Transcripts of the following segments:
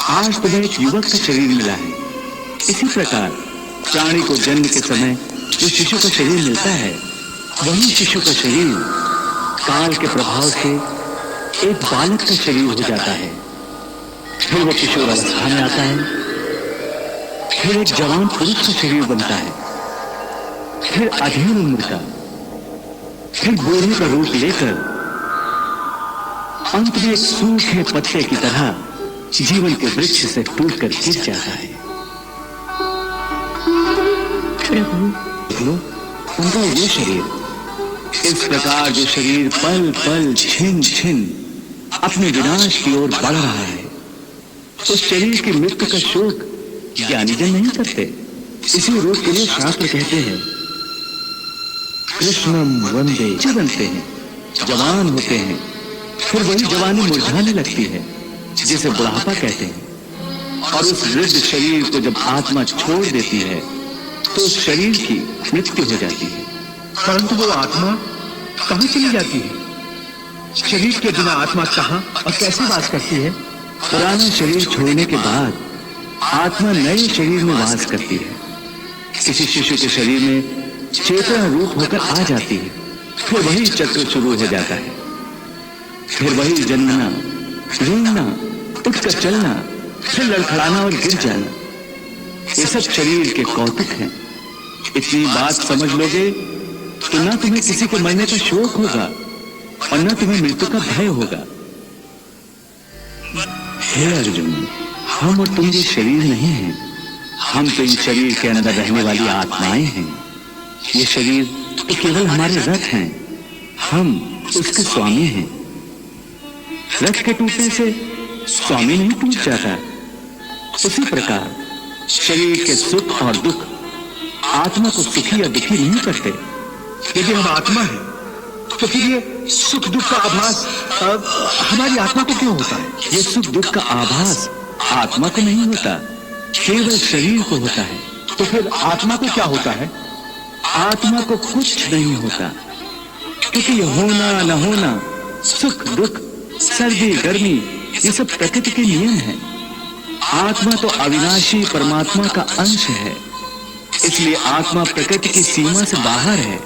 आज तुम्हें एक युवक का शरीर मिला है। इसी प्रकार प्राणी को जन्म के समय जो शिशु का शरीर मिलता है, वही शिशु का शरीर काल के प्रभाव से एक बालक का शरीर हो जाता है। फिर वो किशोर अवस्था में आता है, फिर एक जवान पुरुष का शरीर बनता है, फिर अधेड़ उम्र का, फिर बूढ़े का रूप लेकर अंत में एक सूखे पत्ते की तरह जीवन के वृक्ष से टूटकर गिर जाता है। प्रभु, उनका ये शरीर, इस प्रकार जो शरीर पल पल छिन छिन अपने विनाश की ओर बढ़ रहा है, उस शरीर की मृत्यु का शोक ज्ञानी जन नहीं करते। इसी रूप के लिए शास्त्र कहते हैं कृष्णम वंदे। बनते हैं, जवान होते हैं, फिर वही जवानी मुरझाने लगती है जिसे बुढ़ापा कहते हैं। और उस वृद्ध शरीर को जब आत्मा छोड़ देती है तो उस शरीर की मृत्यु हो जाती है। परंतु वो आत्मा कहाँ चली जाती है? शरीर के बिना आत्मा कहाँ और कैसे वास करती है? पुराना शरीर छोड़ने के बाद आत्मा नए शरीर में वास करती है। किसी शिशु के शरीर में चेतना रूप होकर आ जाती है, फिर वही चक्र शुरू हो जाता है। फिर वही जन्मना, रेंगना, उठकर चलना, फिर लड़खड़ाना और गिर जाना, ये सब शरीर के कौतुक हैं। इतनी बात समझ लोगे तो ना तुम्हें किसी के मरने का शोक होगा और ना तुम्हें मृत्यु का भय होगा। हे अर्जुन, हम और तुम ये शरीर नहीं हैं, हम तो इन शरीर के अंदर रहने वाली आत्माएं हैं। ये शरीर तो केवल हमारे रथ हैं, हम उसके स्वामी हैं। रथ के टूटने से स्वामी नहीं टूट जाता। उसी प्रकार शरीर के सुख और दुख आत्मा को सुखी या दुखी नहीं करते। यदि हम आत्मा हैं तो फिर ये सुख दुख का आभास हमारी आत्मा को क्यों होता है? ये सुख दुख का आभास आत्मा को नहीं होता, केवल शरीर को होता है। तो फिर आत्मा को क्या होता है? आत्मा को कुछ नहीं होता, क्योंकि ये होना न होना, सुख दुख, सर्दी गर्मी, ये सब प्रकृति के नियम हैं। आत्मा तो अविनाशी परमात्मा का अंश है, इसलिए आत्मा प्रकृति की सीमा से बाहर है।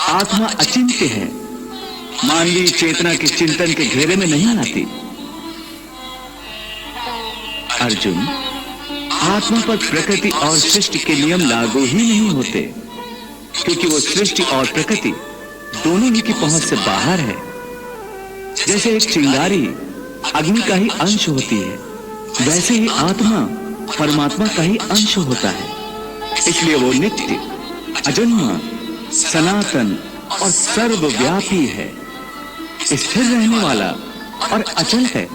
आत्मा अचिंत्य है, मानवीय चेतना के चिंतन के घेरे में नहीं आती। अर्जुन, आत्मा पर प्रकृति और सृष्टि के नियम लागू ही नहीं होते, क्योंकि वो सृष्टि और प्रकृति दोनों ही की पहुंच से बाहर है। जैसे एक चिंगारी अग्नि का ही अंश होती है, वैसे ही आत्मा परमात्मा का ही अंश होता है। इसलिए वो नित्य, अजन्मा, सनातन और सर्वव्यापी है, स्थिर रहने वाला और अचल है।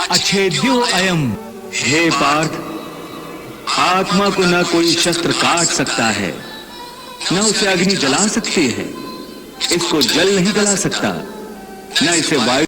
अच्छेद्यो अयम। हे पार्थ, आत्मा को न कोई शस्त्र काट सकता है, न उसे अग्नि जला सकती है, इसको जल नहीं जला सकता, न इसे वायु